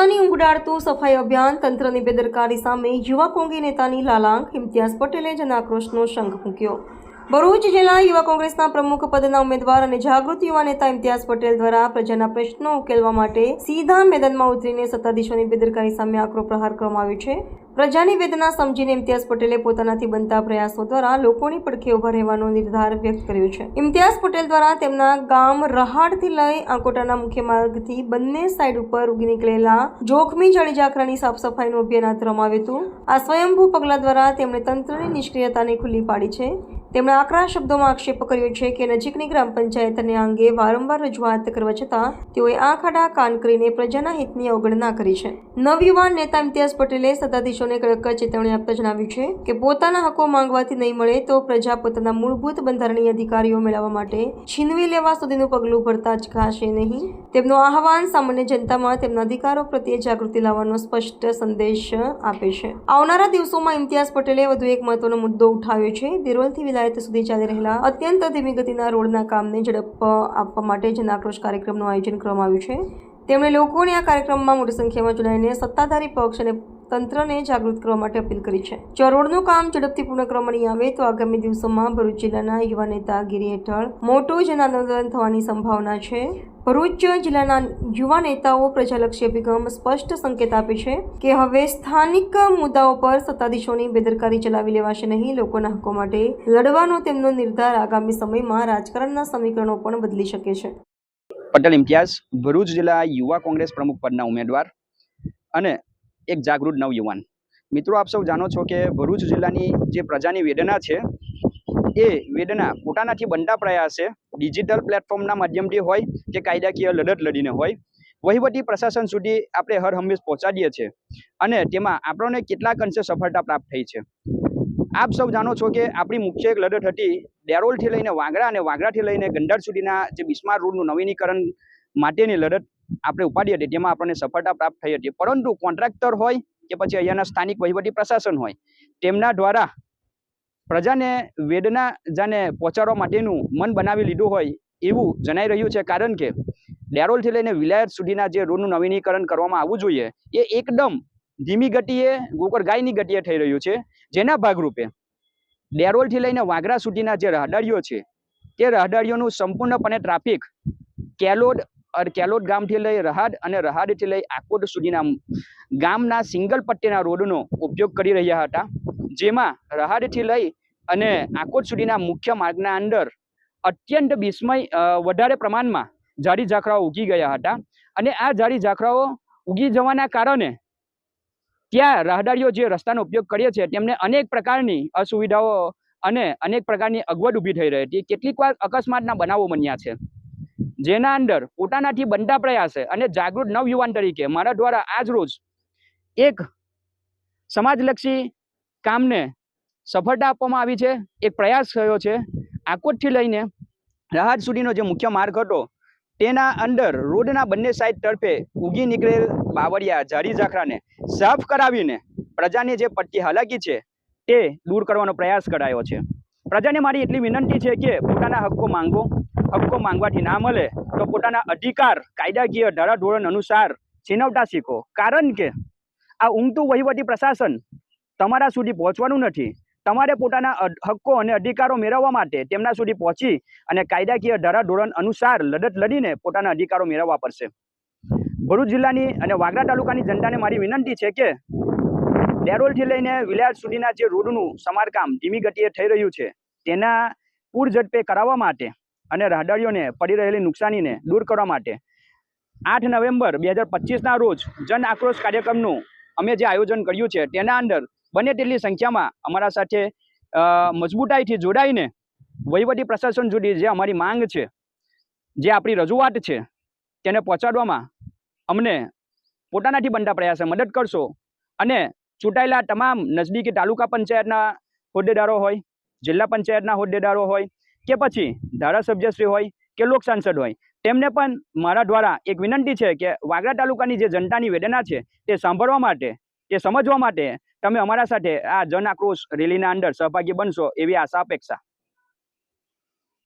જનતાની ઊંઘ ઉડાડતું સફાઈ અભિયાન, તંત્રની બેદરકારી સામે યુવા કોંગ્રેસ નેતાની લાલાંક, ઇમ્તિયાઝ પટેલે જનાક્રોશનો શંખ ફૂંક્યો। ભરૂચ જિલ્લા યુવા કોંગ્રેસના પ્રમુખ પદના ઉમેદવાર અને જાગૃત યુવા નેતા ઇમ્તિયાઝ પટેલ દ્વારા પ્રજાના પ્રશ્નો ઉકેલવા માટે સીધા મેદાનમાં ઉતરીને સત્તાધીશોની બેદરકારી સામે આકરો પ્રહાર કરવામાં આવ્યો છે। પ્રજાની વેદના સમજીને ઇમ્તિયાઝ પટેલે પોતાનાથી બનતા પ્રયાસો દ્વારા લોકોની પડખે ઉભા રહેવાનો નિર્ધાર વ્યક્ત કર્યો છે। ઇમ્તિયાઝ પટેલ દ્વારા તેમના ગામ રહાડથી લઈ આકોટાના મુખ્ય માર્ગથી બંને સાઈડ ઉપર ઉગી નીકળેલા જોખમી જાડી ઝાખરાની સાફ સફાઈનું અભિયાન હાથ ધરવામાં આવ્યું હતું। આ સ્વયંભૂ પગલા દ્વારા તેમણે તંત્રની નિષ્ક્રિયતાને ખુલ્લી પાડી છે। તેમણે આકરા શબ્દોમાં આક્ષેપ કર્યો છે કે નજીકની ગ્રામ પંચાયતને આ અંગે વારંવાર રજૂઆત કરવા છતાં તેઓએ આંખ આડા કાન કરીને પ્રજાના હિતની અવગણના કરી છે। નવયુવાન નેતા ઇમ્તિયાઝ પટેલે સત્તાધીશોને કડક ચેતવણી આપતા જણાવ્યું છે કે પોતાના હકો માંગવાથી નહીં મળે તો પ્રજા પોતાના મૂળભૂત બંધારણીય અધિકારીઓ મેળવવા માટે છીનવી લેવા સુધીનું પગલું ભરતા અચકાશે નહીં। તેમનું આહવાન સામાન્ય જનતામાં તેમના અધિકારો પ્રત્યે જાગૃતિ લાવવાનો સ્પષ્ટ સંદેશ આપે છે। આવનારા દિવસોમાં ઇમ્તિયાઝ પટેલે વધુ એક મહત્વનો મુદ્દો ઉઠાવ્યો છે। દિરોલથી વિલાયત સુધી ચાલી રહેલા અત્યંત ધીમી ગતિના રોડના કામને ઝડપ આપવા માટે જનાક્રોશ કાર્યક્રમનું આયોજન કરવામાં આવ્યું છે। તેમણે લોકોને આ કાર્યક્રમમાં મોટી સંખ્યામાં જોડાઈને સત્તાધારી પક્ષ અને તંત્રને જાગૃત કરવા માટે અપીલ કરી છે। જો રોડનું કામ ઝડપથી પૂર્ણ કરવામાં નહીં આવે તો આગામી દિવસોમાં ભરૂચ જિલ્લાના યુવા નેતાગીરી હેઠળ મોટું જન આંદોલન થવાની સંભાવના છે। ભરૂચ જિલ્લાના યુવા નેતાઓ પ્રજાલક્ષી અભિગમ સ્પષ્ટ સંકેત આપે છે કે હવે સ્થાનિક મુદ્દાઓ પર સત્તાધીશોની બેદરકારી ચલાવી લેવાશે નહીં। લોકોના હકો માટે લડવાનો તેમનો નિર્ધાર આગામી સમયમાં રાજકારણના સમીકરણો પણ બદલી શકે છે। પટેલ ઇમ્તિયાઝ, ભરૂચ જિલ્લા યુવા કોંગ્રેસ પ્રમુખ પદના ઉમેદવાર અને એક જાગૃત નવયુવાન। મિત્રો, આપ સૌ જાણો છો કે ભરૂચ જિલ્લાની જે પ્રજાની વેદના છે એ વેદના પોતાનાથી બનતા પ્રયાસે ડિજિટલ પ્લેટફોર્મના માધ્યમથી હોય કે કાયદાકીય લડત લડીને હોય વહીવટી પ્રશાસન સુધી આપણે હર હંમેશ પહોંચાડીએ છીએ અને તેમાં આપણને કેટલાક અંશે સફળતા પ્રાપ્ત થઈ છે। આપ સૌ જાણો છો કે આપણી મુખ્ય એક લડત હતી ડેરોલથી લઈને વાગડા અને વાગડાથી લઈને ગંડાર સુધીના જે બિસ્માર રોડનું નવીનીકરણ માટેની લડત આપણે ઉપાડી હતી, તેમાં આપણને સફળતા પ્રાપ્ત થઈ હતી। પરંતુ કોન્ટ્રાક્ટર હોય કે પછી અહીંયાના સ્થાનિક વહીવટી પ્રશાસન હોય તેમના દ્વારા પ્રજાને વેદના જાને પહોંચાડવા માટેનું મન બનાવી લીધું હોય એવું જણાઈ રહ્યું છે। કારણ કે ડેરોલથી લઈને વિલાયત સુધીના જે રોડનું નવીનીકરણ કરવામાં આવવું જોઈએ એ એકદમ ધીમી ગતિએ ગોકળ ગાયની ગતિએ થઈ રહ્યું છે। જેના ભાગરૂપે ડેરોલથી લઈને વાગરા સુધીના જે રહદારીઓ છે તે રહદારીઓનું સંપૂર્ણપણે ટ્રાફિક કેલોદ ગામથી લઈ રહાડ અને રહાડથી લઈ આકોટ સુધીના ગામના સિંગલ પટ્ટીના રોડનો ઉપયોગ કરી રહ્યા હતા। જેમાં રહાડથી લઈ અને આકોટ સુધીના મુખ્ય માર્ગના અંદર અત્યંત વધારે પ્રમાણમાં જાડી ઝાખરાઓ ઉગી ગયા હતા અને આ જાડી ઝાખરાઓ ઉગી જવાના કારણે ત્યાં રાહદારીઓ જે રસ્તાનો ઉપયોગ કરીએ છીએ તેમને અનેક પ્રકારની અસુવિધાઓ અને અનેક પ્રકારની અગવડ ઊભી થઈ રહી હતી। કેટલીક વાર અકસ્માતના બનાવો બન્યા છે, જેના અંદર પોતાનાથી બનતા પ્રયાસે અને જાગૃત નવયુવાન તરીકે મારા દ્વારા આજ રોજ એક સમાજલક્ષી કામને સફળતા આપવામાં આવી છે। એક પ્રયાસ થયો છે। આકોટથી લઈને રહાડ સુધીનો જે મુખ્ય માર્ગ હતો તેના અંદર રોડના બંને સાઈડ તરફે ઉગી નીકળેલ બાવળિયા જાડી ઝાખરાને સાફ કરાવીને પ્રજાની જે પડતી હાલાકી છે તે દૂર કરવાનો પ્રયાસ કરાયો છે। પ્રજાને મારી એટલી વિનંતી છે કે પોતાના હક્કો માંગો। હક્કો માંગવાથી ના મળે તો પોતાના અધિકાર કાયદાકીય ધારાધોરણ અનુસાર છીનવતા શીખો। કારણ કે આ ઊંઘતું વહીવટી પ્રશાસન તમારા સુધી પહોંચવાનું નથી। તમારે પોતાના હક્કો અને અધિકારો મેળવવા માટે તેમના સુધી પહોંચી અને કાયદાકીય ધારાધોરણ અનુસાર લડત લડીને પોતાના અધિકારો મેળવવા પડશે। ભરૂચ જિલ્લાની અને વાગરા તાલુકાની જનતાને મારી વિનંતી છે કે ડેરોલથી લઈને વિલાયત સુધીના જે રોડનું સમારકામ ધીમી ગતિએ થઈ રહ્યું છે તેના પૂર ઝડપે કરાવવા માટે અને રાહદારીઓને પડી રહેલી નુકસાનીને દૂર કરવા માટે 8 નવેમ્બર 2025ના રોજ જન આક્રોશ કાર્યક્રમનું અમે જે આયોજન કર્યું છે તેના અંદર બને તેટલી સંખ્યામાં અમારા સાથે મજબૂતાઈથી જોડાઈને વહીવટી પ્રશાસન સુધી જે અમારી માંગ છે, જે આપણી રજૂઆત છે તેને પહોંચાડવામાં અમને પોતાનાથી બનતા પ્રયાસે મદદ કરશો અને ચૂંટાયેલા તમામ નજદીકી તાલુકા પંચાયતના હોદ્દેદારો હોય, જિલ્લા પંચાયતના હોદ્દેદારો હોય કે પછી ધારાસભ્યશ્રી હોય કે લોક સાંસદ હોય તેમને પણ મારા દ્વારા એક વિનંતી છે કે વાગરા તાલુકાની જે જનતાની વેદના છે તે સાંભળવા માટે, તે સમજવા માટે તમે અમારા સાથે આ જન આક્રોશ રેલીના અંદર સહભાગી બનશો એવી આશા અપેક્ષા।